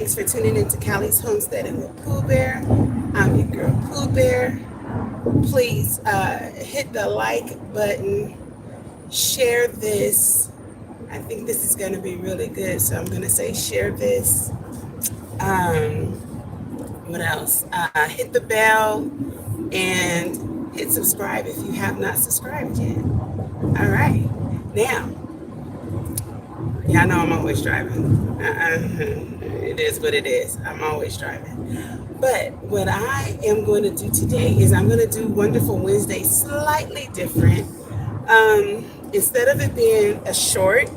Thanks for tuning in to Callie's Homesteading with Pooh Bear. I'm your girl Pooh Bear. Please hit the like button, share this. I think this is going to be really good, so I'm going to say share this. Um, what else? Hit the bell and hit subscribe if you have not subscribed yet. All right. Now, y'all know I'm always driving. It is what it is. I'm always driving. But what I am going to do today is I'm going to do Wonderful Wednesday slightly different. Instead of it being a short,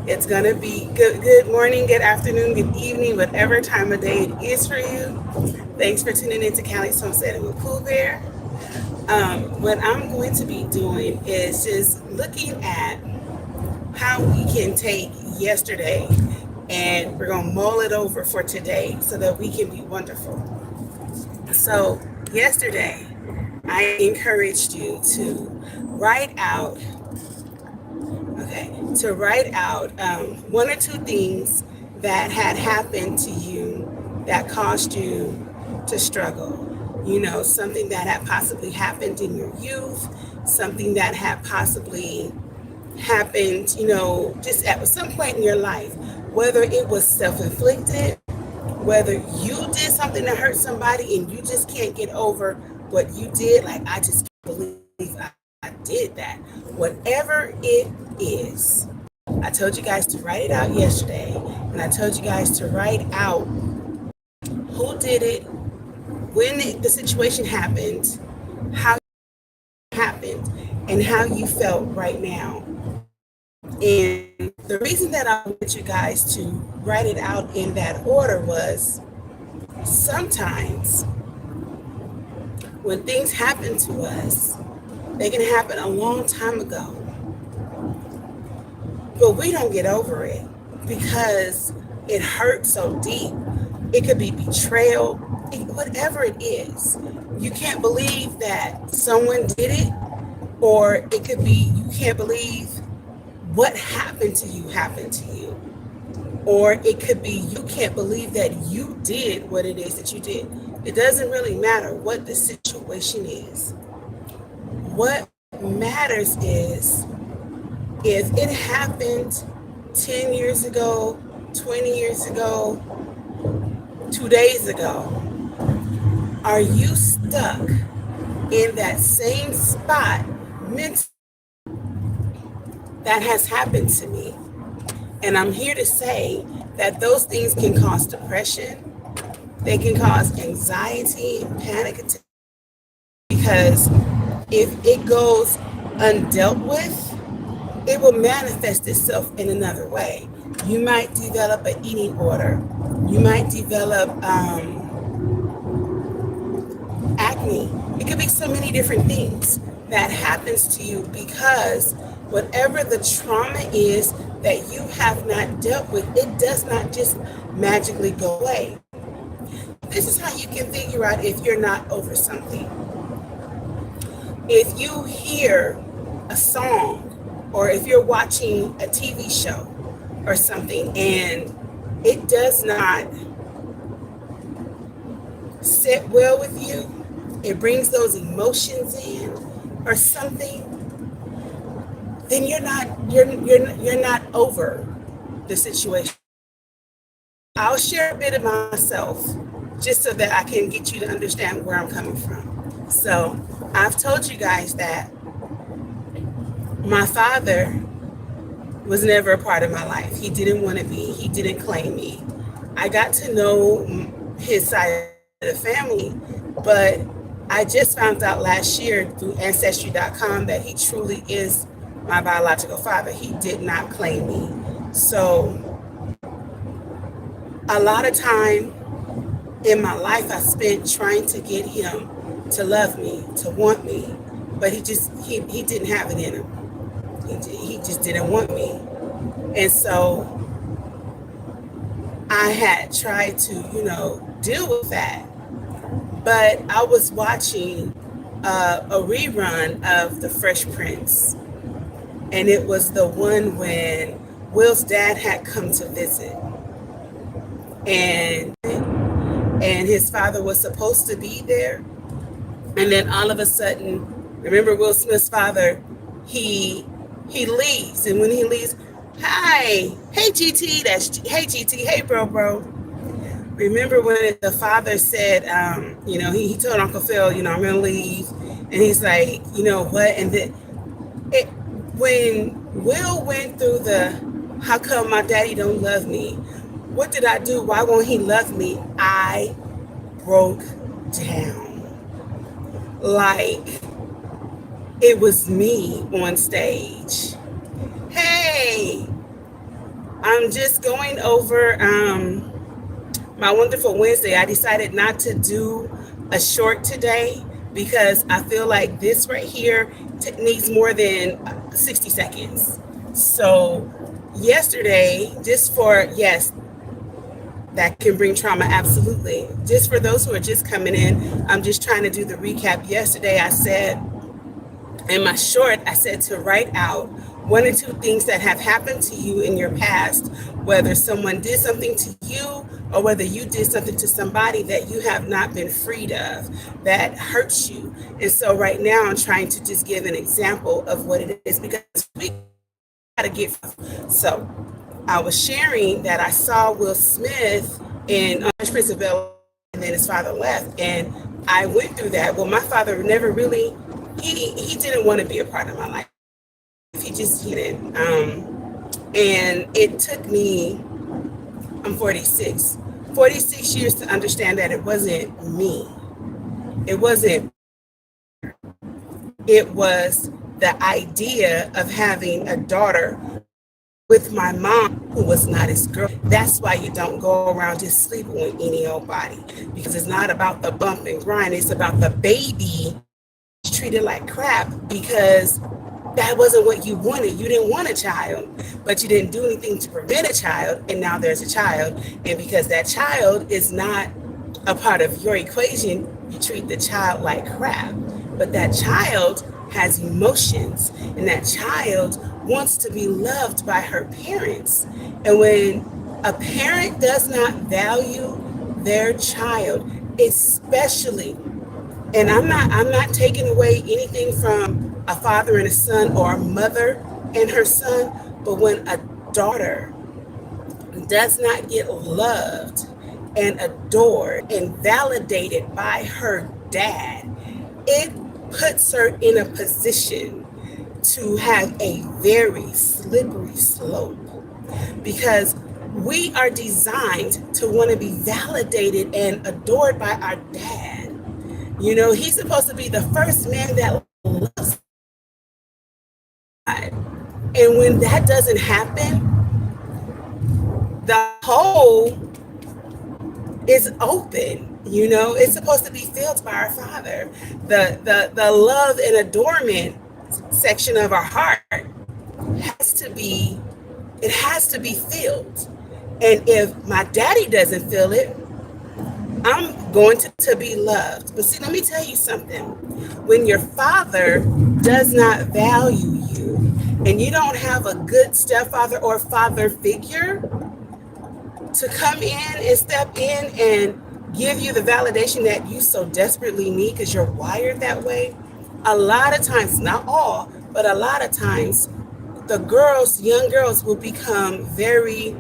it's going to be good morning, good afternoon, good evening, whatever time of day it is for you. Thanks for tuning in to Callie's Homesteading with Pooh Bear. What I'm going to be doing is just looking at how we can take yesterday and we're going to mull it over for today so that we can be wonderful. So yesterday, I encouraged you to write out, one or two things that had happened to you that caused you to struggle. You know, something that had possibly happened in your youth, something that had possibly happened, just at some point in your life, whether it was self-inflicted, whether you did something to hurt somebody and you just can't get over what you did, like I just can't believe I did that. Whatever it is, I told you guys to write it out yesterday, and I told you guys to write out who did it, when the situation happened, how it happened, and how you felt right now. And the reason that I wanted you guys to write it out in that order was sometimes when things happen to us, they can happen a long time ago, but we don't get over it because it hurts so deep. It could be betrayal, whatever it is. You can't believe that someone did it, or it could be you can't believe what happened to you, or it could be you can't believe that you did what it is that you did. It doesn't really matter what the situation is. What matters is if it happened 10 years ago, 20 years ago, 2 days ago, are you stuck in that same spot mentally? That has happened to me. And I'm here to say that those things can cause depression. They can cause anxiety and panic attacks. Because if it goes undealt with, it will manifest itself in another way. You might develop an eating order. You might develop acne. It could be so many different things that happens to you because whatever the trauma is that you have not dealt with, it does not just magically go away. This is how you can figure out if you're not over something. If you hear a song, or if you're watching a TV show or something and it does not sit well with you, it brings those emotions in or something, then you're not over the situation. I'll share a bit of myself just so that I can get you to understand where I'm coming from. So I've told you guys that my father was never a part of my life. He didn't want to be. He didn't claim me. I got to know his side of the family, but I just found out last year through Ancestry.com that he truly is my biological father. He did not claim me. So a lot of time in my life I spent trying to get him to love me, to want me, but he didn't have it in him. He just didn't want me. And so I had tried to, deal with that. But I was watching a rerun of The Fresh Prince. And it was the one when Will's dad had come to visit. and his father was supposed to be there. And then all of a sudden, remember Will Smith's father, he leaves. And when he leaves, hi, hey GT, hey GT, hey bro. Remember when the father said, he told Uncle Phil, I'm gonna leave. And he's like, you know what? And then when Will went through how come my daddy don't love me? What did I do? Why won't he love me? I broke down. Like it was me on stage. Hey, I'm just going over my wonderful Wednesday. I decided not to do a short today because I feel like this right here needs more than 60 seconds. So yesterday, that can bring trauma, absolutely. Just for those who are just coming in, I'm just trying to do the recap. Yesterday, I said in my short, I said to write out 1 or 2 things that have happened to you in your past, whether someone did something to you or whether you did something to somebody that you have not been freed of, that hurts you. And so right now, I'm trying to just give an example of what it is because we got to get. So I was sharing that I saw Will Smith in Prince of Bel-Air, and then his father left. And I went through that. Well, my father never really, he didn't want to be a part of my life. He just didn't. And it took me, I'm 46 years to understand that it wasn't me. It was the idea of having a daughter with my mom who was not his girl. That's why you don't go around just sleeping with any old body, because it's not about the bump and grind. It's about the baby treated like crap because that wasn't what you wanted. You didn't want a child, but you didn't do anything to prevent a child, and now there's a child. And because that child is not a part of your equation, you treat the child like crap. But that child has emotions, and that child wants to be loved by her parents. And when a parent does not value their child, especially, and I'm not taking away anything from a father and a son or a mother and her son, but when a daughter does not get loved and adored and validated by her dad, it puts her in a position to have a very slippery slope, because we are designed to want to be validated and adored by our dad. He's supposed to be the first man that loves God. And when that doesn't happen, the hole is open. It's supposed to be filled by our Father. The love and adornment section of our heart has to be filled. And if my daddy doesn't feel it, I'm going to be loved. But see, let me tell you something. When your father does not value you and you don't have a good stepfather or father figure to come in and step in and give you the validation that you so desperately need because you're wired that way, a lot of times, not all, but a lot of times, young girls will become very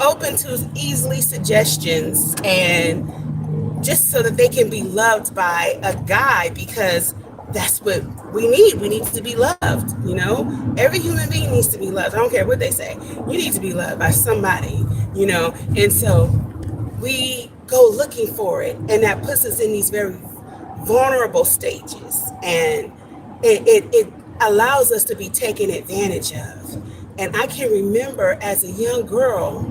open to easily suggestions, and just so that they can be loved by a guy, because that's what we need. We need to be loved. Every human being needs to be loved. I don't care what they say. You need to be loved by somebody, and so we go looking for it, and that puts us in these very vulnerable stages, and it allows us to be taken advantage of. And I can remember as a young girl,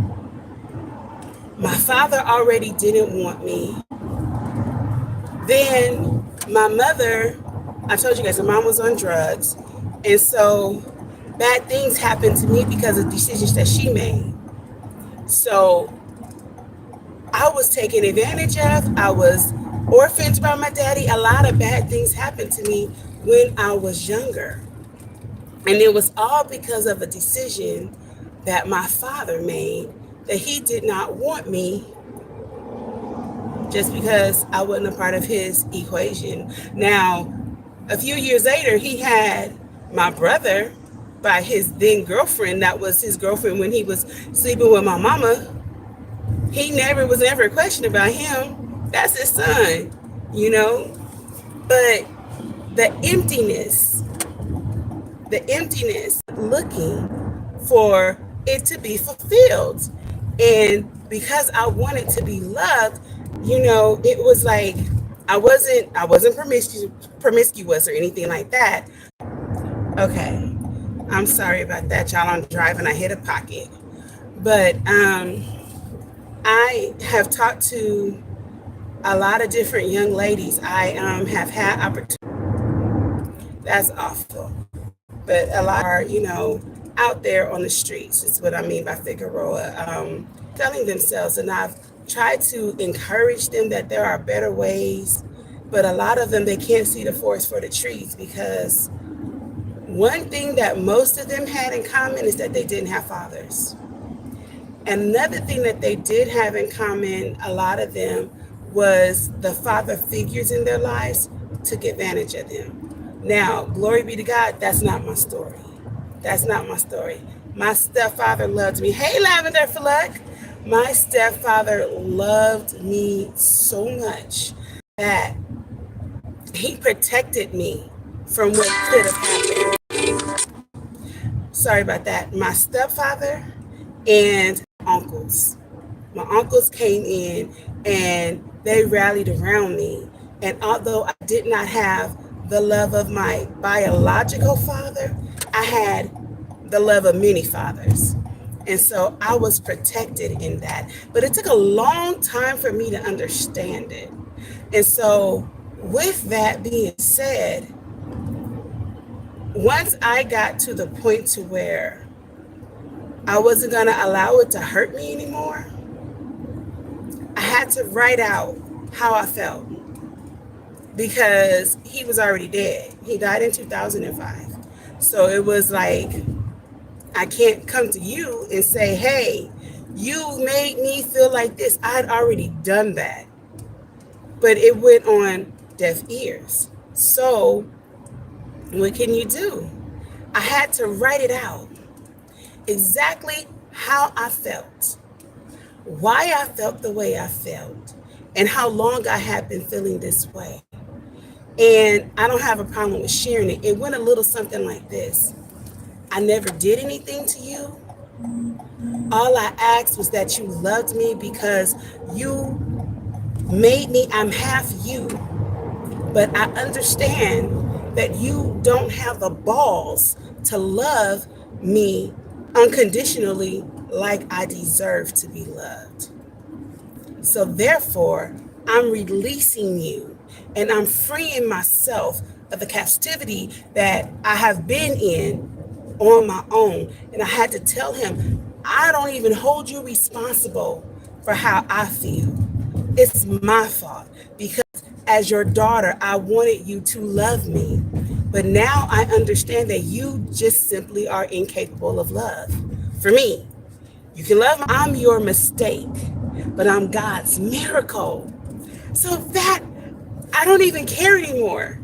my father already didn't want me. Then my mother, I told you guys, my mom was on drugs. And so bad things happened to me because of decisions that she made. So I was taken advantage of. I was orphaned by my daddy. A lot of bad things happened to me when I was younger. And it was all because of a decision that my father made that he did not want me just because I wasn't a part of his equation. Now, a few years later, he had my brother by his then girlfriend. That was his girlfriend when he was sleeping with my mama. He never was ever a question about him. That's his son, you know. But the emptiness, looking for it to be fulfilled. And because I wanted to be loved, it was like I wasn't promiscuous or anything like that. Okay. I'm sorry about that, y'all. I'm driving, I hit a pocket. But I have talked to a lot of different young ladies. I have had opportunity. That's awful. But a lot are, out there on the streets, is what I mean by Figueroa, telling themselves. And I've tried to encourage them that there are better ways, but a lot of them, they can't see the forest for the trees, because one thing that most of them had in common is that they didn't have fathers. Another thing that they did have in common, a lot of them, was the father figures in their lives took advantage of them. Now, glory be to God, that's not my story. That's not my story. My stepfather loved me. Hey, Lavender Fluck. My stepfather loved me so much that he protected me from what could have happened. Sorry about that. My stepfather and uncles. My uncles came in and they rallied around me. And although I did not have the love of my biological father, I had the love of many fathers. And so I was protected in that. But it took a long time for me to understand it. And so with that being said, once I got to the point to where I wasn't going to allow it to hurt me anymore, I had to write out how I felt, because he was already dead. He died in 2005. So it was like, I can't come to you and say, hey, you made me feel like this. I had already done that. But it went on deaf ears. So what can you do? I had to write it out. Exactly how I felt, why I felt the way I felt, and how long I had been feeling this way. And I don't have a problem with sharing it. It went a little something like this. I never did anything to you. All I asked was that you loved me because you made me, I'm half you. But I understand that you don't have the balls to love me unconditionally like I deserve to be loved. So therefore, I'm releasing you and I'm freeing myself of the captivity that I have been in on my own. And I had to tell him, I don't even hold you responsible for how I feel. It's my fault, because as your daughter, I wanted you to love me. But now I understand that you just simply are incapable of love. For me, you can love me. I'm your mistake, but I'm God's miracle. So that I don't even care anymore.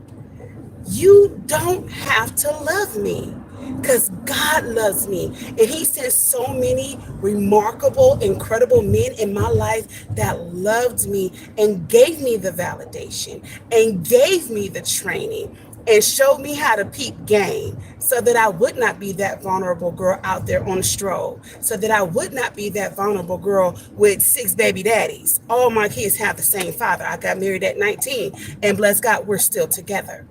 You don't have to love me, because God loves me. And he sent so many remarkable, incredible men in my life that loved me and gave me the validation and gave me the training and showed me how to peep game, so that I would not be that vulnerable girl out there on the stroll, so that I would not be that vulnerable girl with 6 baby daddies. All my kids have the same father. I got married at 19, and bless God, we're still together.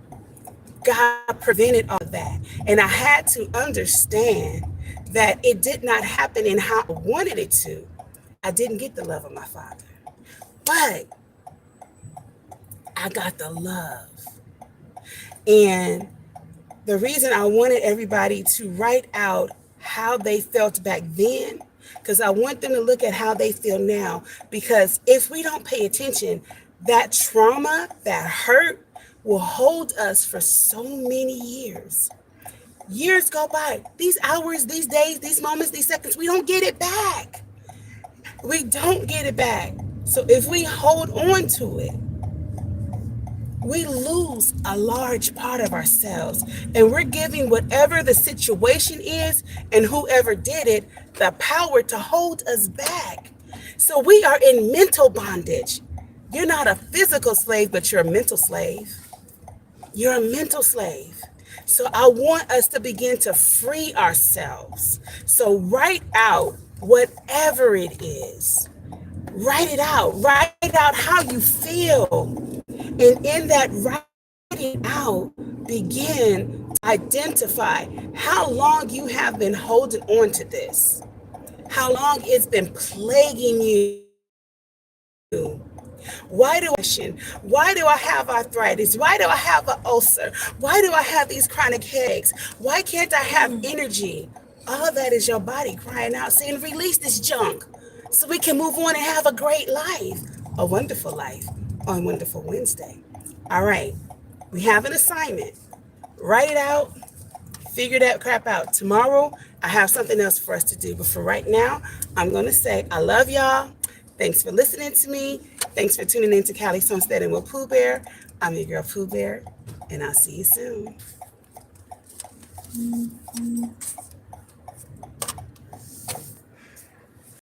God prevented all of that. And I had to understand that it did not happen in how I wanted it to. I didn't get the love of my father, but I got the love. And the reason I wanted everybody to write out how they felt back then, because I want them to look at how they feel now. Because if we don't pay attention, that trauma, that hurt, will hold us for so many years. Years go by. These hours, these days, these moments, these seconds, we don't get it back. We don't get it back. So if we hold on to it, we lose a large part of ourselves, and we're giving whatever the situation is and whoever did it the power to hold us back. So we are in mental bondage. You're not a physical slave, but you're a mental slave. You're a mental slave. So I want us to begin to free ourselves. So write out whatever it is. Write it out. Write out how you feel. And in that writing out, begin to identify how long you have been holding on to this, how long it's been plaguing you. Why do I have arthritis? Why do I have an ulcer? Why do I have these chronic headaches? Why can't I have energy? All that is your body crying out, saying, release this junk so we can move on and have a great life, a wonderful life on Wonderful Wednesday. All right, we have an assignment. Write it out, figure that crap out. Tomorrow, I have something else for us to do. But for right now, I'm going to say, I love y'all. Thanks for listening to me. Thanks for tuning in to Callie's Homesteading with Pooh Bear. I'm your girl, Pooh Bear, and I'll see you soon.